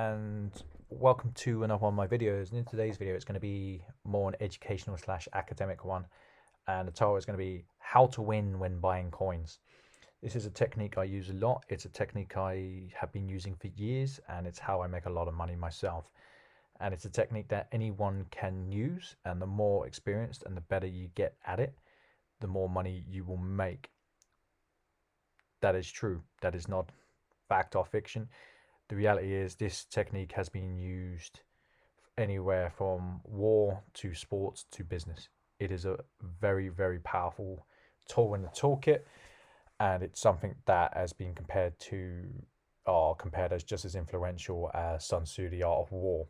And welcome to another one of my videos. And in today's video, it's going to be more an educational slash academic one. And the title is going to be How to Win When Buying Coins. This is a technique I use a lot. It's a technique I have been using for years, and it's how I make a lot of money myself. And it's a technique that anyone can use, and the more experienced and the better you get at it, the more money you will make. That is true. That is not fact or fiction. The reality is this technique has been used anywhere from war to sports to business. It is a very, very powerful tool in the toolkit, and it's something that has been compared to or compared as just as influential as Sun Tzu, The Art of War.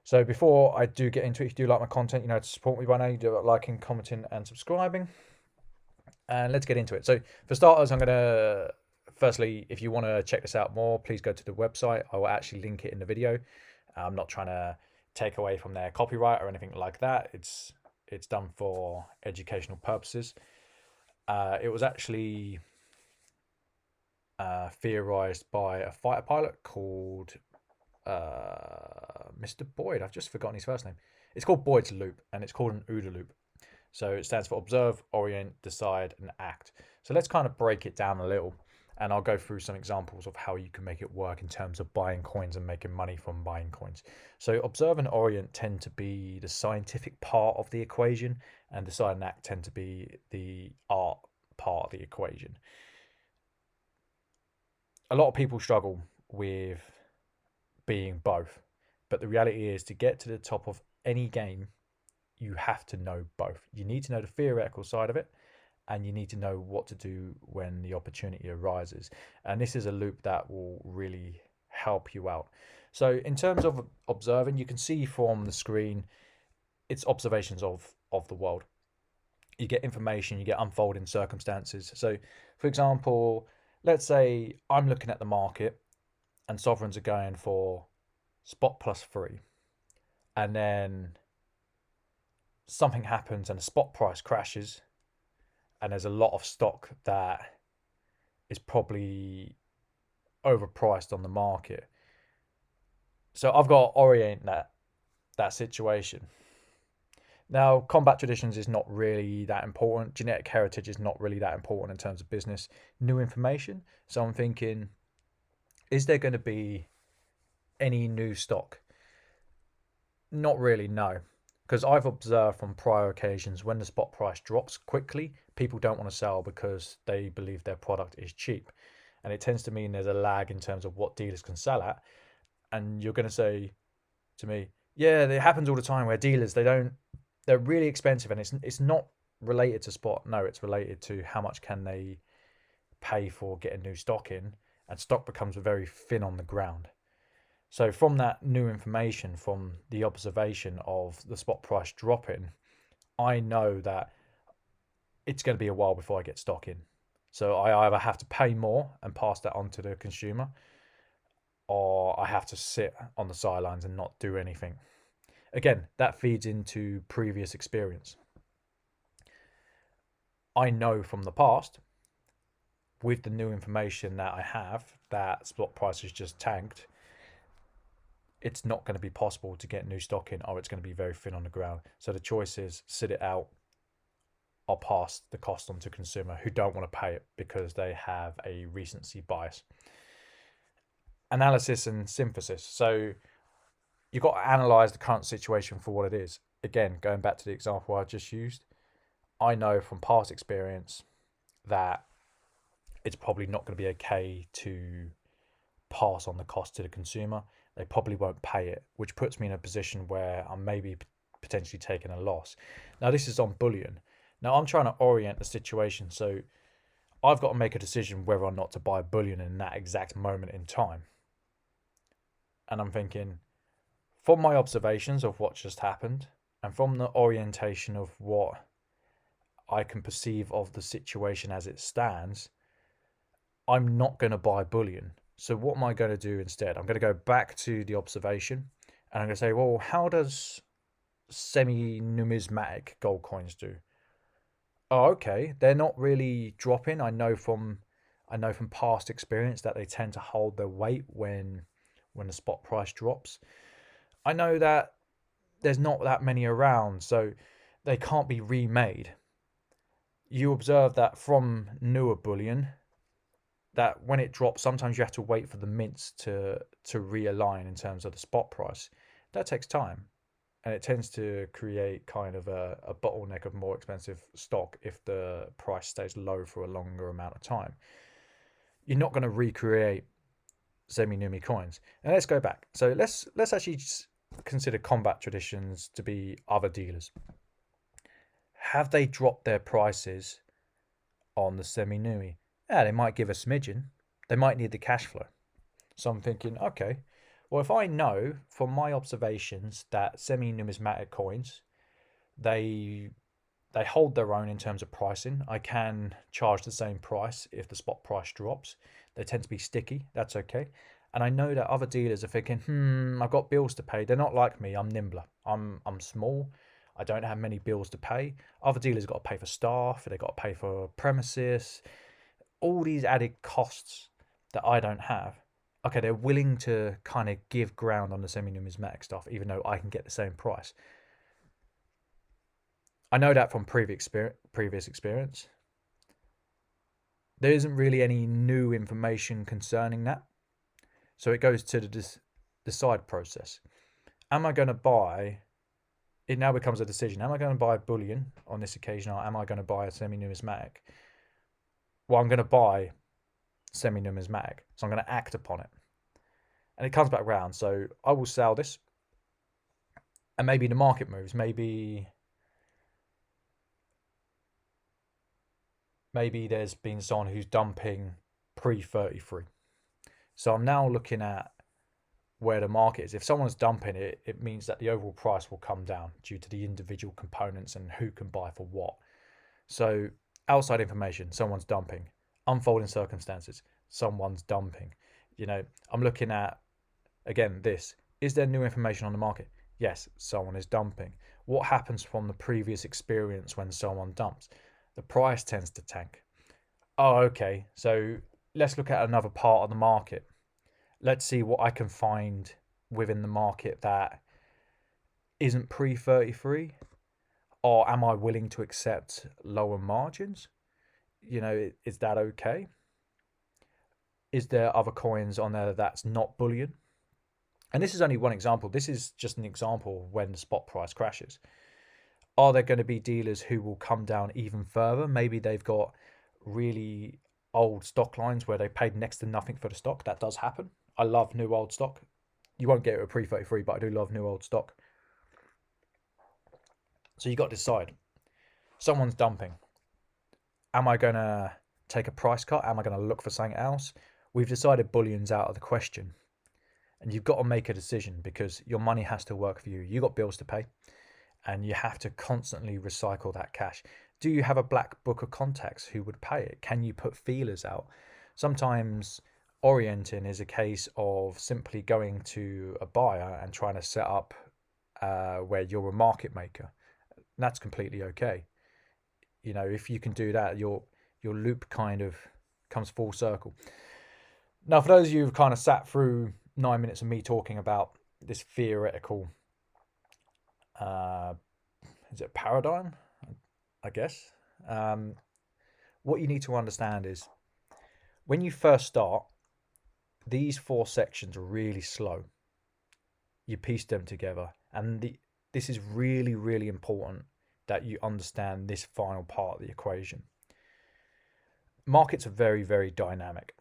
So before I do get into it, if you do like my content, to support me by now, you do it liking, commenting, and subscribing. And let's get into it. So for starters, I'm going to firstly, if you want to check this out more, please go to the website. I will actually link it in the video. I'm not trying to take away from their copyright or anything like that. It's done for educational purposes. It was actually theorized by a fighter pilot called Mr. Boyd. I've just forgotten his first name. It's called Boyd's Loop, and it's called an OODA loop. So it stands for observe, orient, decide, and act. So let's kind of break it down a little, and I'll go through some examples of how you can make it work in terms of buying coins and making money from buying coins. So observe and orient tend to be the scientific part of the equation, and decide and act tend to be the art part of the equation. A lot of people struggle with being both, but the reality is to get to the top of any game, you have to know both. You need to know the theoretical side of it, and you need to know what to do when the opportunity arises. And this is a loop that will really help you out. So in terms of observing, you can see from the screen, it's observations of the world. You get information, you get unfolding circumstances. So for example, let's say I'm looking at the market and sovereigns are going for spot +3. And then something happens and the spot price crashes, and there's a lot of stock that is probably overpriced on the market. So I've got to orient that situation. Now, combat traditions is not really that important. Genetic heritage is not really that important in terms of business. New information. So I'm thinking, is there going to be any new stock? Not really, no. Because I've observed from prior occasions when the spot price drops quickly, people don't want to sell because they believe their product is cheap. And it tends to mean there's a lag in terms of what dealers can sell at. And you're going to say to me, yeah, it happens all the time where dealers, they're really expensive, and it's not related to spot. No, it's related to how much can they pay for getting new stock in, and stock becomes very thin on the ground. So from that new information, from the observation of the spot price dropping, I know that it's going to be a while before I get stock in. So I either have to pay more and pass that on to the consumer, or I have to sit on the sidelines and not do anything. Again, that feeds into previous experience. I know from the past, with the new information that I have, that spot prices just tanked. It's not going to be possible to get new stock in, or it's going to be very thin on the ground. So the choice is sit it out or pass the cost on to consumer who don't want to pay it because they have a recency bias. Analysis and synthesis. So you've got to analyze the current situation for what it is. Again, going back to the example I just used, I know from past experience that it's probably not going to be okay to pass on the cost to the consumer. They probably won't pay it, which puts me in a position where I'm maybe potentially taking a loss. Now, this is on bullion. Now, I'm trying to orient the situation. So I've got to make a decision whether or not to buy bullion in that exact moment in time. And I'm thinking, from my observations of what just happened, and from the orientation of what I can perceive of the situation as it stands, I'm not going to buy bullion. So what am I going to do instead? I'm going to go back to the observation, and I'm going to say, well, how does semi-numismatic gold coins do? Oh, okay, they're not really dropping. I know from past experience that they tend to hold their weight when when the spot price drops. I know that there's not that many around, so they can't be remade. You observe that from newer bullion, that when it drops, sometimes you have to wait for the mints to realign in terms of the spot price. That takes time, and it tends to create kind of a bottleneck of more expensive stock if the price stays low for a longer amount of time. You're not going to recreate semi-numi coins. And let's go back. So let's actually consider combat traditions to be other dealers. Have they dropped their prices on the semi-numi? Yeah, they might give a smidgen. They might need the cash flow. So I'm thinking, okay, well, if I know from my observations that semi-numismatic coins, they they hold their own in terms of pricing. I can charge the same price if the spot price drops. They tend to be sticky. That's okay. And I know that other dealers are thinking, I've got bills to pay. They're not like me. I'm nimbler. I'm small. I don't have many bills to pay. Other dealers got to pay for staff. They got to pay for premises. All these added costs that I don't have. Okay, they're willing to kind of give ground on the semi-numismatic stuff, even though I can get the same price. I know that from previous experience. There isn't really any new information concerning that. So it goes to the decide process. Am I going to buy? It now becomes a decision. Am I going to buy bullion on this occasion, or am I going to buy a semi-numismatic? Well, I'm going to buy semi-numismatic, so I'm going to act upon it. And it comes back round. So I will sell this, and maybe the market moves. Maybe there's been someone who's dumping pre-33. So I'm now looking at where the market is. If someone's dumping it, it means that the overall price will come down due to the individual components and who can buy for what. So outside information, someone's dumping. Unfolding circumstances, someone's dumping. I'm looking at, again, this. Is there new information on the market? Yes, someone is dumping. What happens from the previous experience when someone dumps? The price tends to tank. Oh, okay. So let's look at another part of the market. Let's see what I can find within the market that isn't pre-33. Or am I willing to accept lower margins? Is that okay? Is there other coins on there that's not bullion? And this is only one example. This is just an example when the spot price crashes. Are there going to be dealers who will come down even further? Maybe they've got really old stock lines where they paid next to nothing for the stock. That does happen. I love new old stock. You won't get it with pre-33, but I do love new old stock. So you got to decide. Someone's dumping. Am I going to take a price cut? Am I going to look for something else? We've decided bullion's out of the question. And you've got to make a decision because your money has to work for you. You've got bills to pay. And you have to constantly recycle that cash. Do you have a black book of contacts who would pay it? Can you put feelers out? Sometimes orienting is a case of simply going to a buyer and trying to set up where you're a market maker. That's completely okay. If you can do that, your loop kind of comes full circle. Now, for those of you who've kind of sat through 9 minutes of me talking about this theoretical is it paradigm, I guess. What you need to understand is when you first start, these 4 sections are really slow. You piece them together, and this is really, really important that you understand this final part of the equation. Markets are very, very dynamic,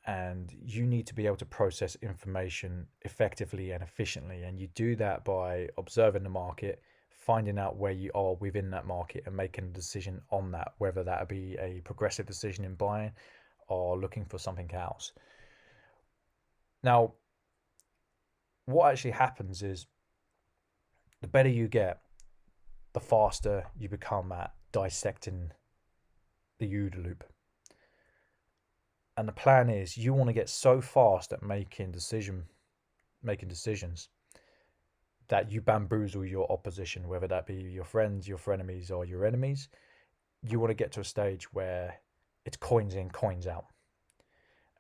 and you need to be able to process information effectively and efficiently. And you do that by observing the market, finding out where you are within that market and making a decision on that, whether that be a progressive decision in buying or looking for something else. Now, what actually happens is the better you get, the faster you become at dissecting the OODA loop. And the plan is you want to get so fast at making decisions that you bamboozle your opposition, whether that be your friends, your frenemies, or your enemies. You want to get to a stage where it's coins in, coins out.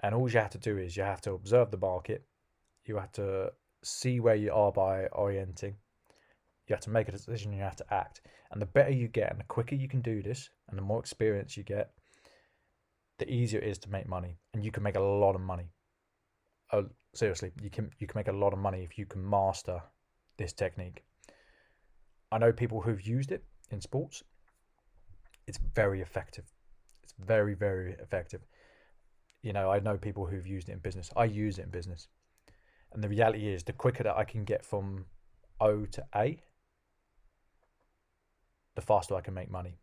And all you have to do is you have to observe the market. You have to see where you are by orienting. You have to make a decision. You have to act. And the better you get, and the quicker you can do this, and the more experience you get, the easier it is to make money. And you can make a lot of money. Oh, seriously, you can make a lot of money if you can master this technique. I know people who've used it in sports. It's very effective. It's very, very effective. I know people who've used it in business. I use it in business. And the reality is, the quicker that I can get from O to A, the faster I can make money.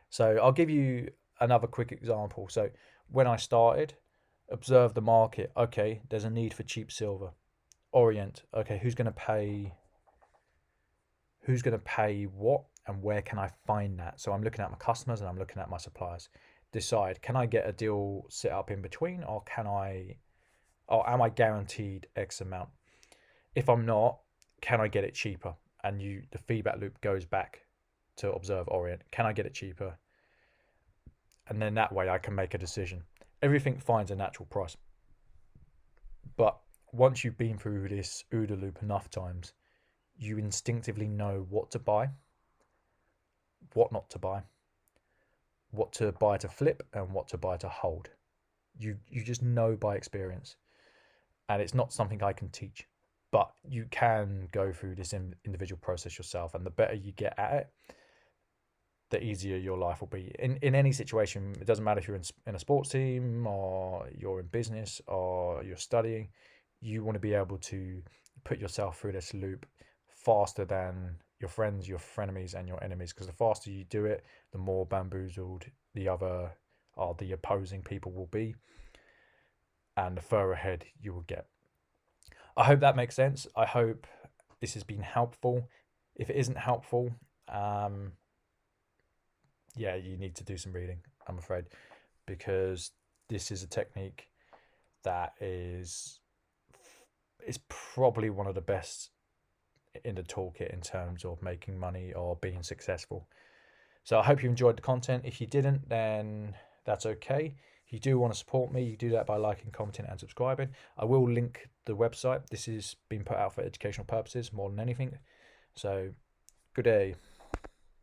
So I'll give you another quick example. So when I started, observe the market. Okay, there's a need for cheap silver. Orient. Okay, who's going to pay? Who's going to pay what, and where can I find that? So I'm looking at my customers and I'm looking at my suppliers. Decide, can I get a deal set up in between, or am I guaranteed X amount? If I'm not, can I get it cheaper? And the feedback loop goes back to observe, orient. Can I get it cheaper? And then that way I can make a decision. Everything finds a natural price. But once you've been through this OODA loop enough times, you instinctively know what to buy, what not to buy, what to buy to flip, and what to buy to hold. You just know by experience. And it's not something I can teach. But you can go through this individual process yourself. And the better you get at it, the easier your life will be. In any situation, it doesn't matter if you're in a sports team, or you're in business, or you're studying. You want to be able to put yourself through this loop faster than your friends, your frenemies, and your enemies. Because the faster you do it, the more bamboozled the opposing people will be, and the further ahead you will get. I hope that makes sense. I hope this has been helpful. If it isn't helpful, yeah, you need to do some reading, I'm afraid, because this is a technique that is probably one of the best in the toolkit in terms of making money or being successful. So I hope you enjoyed the content. If you didn't, then that's okay. If you do want to support me, you do that by liking, commenting, and subscribing. I will link the website. This is being put out for educational purposes more than anything. So, good day.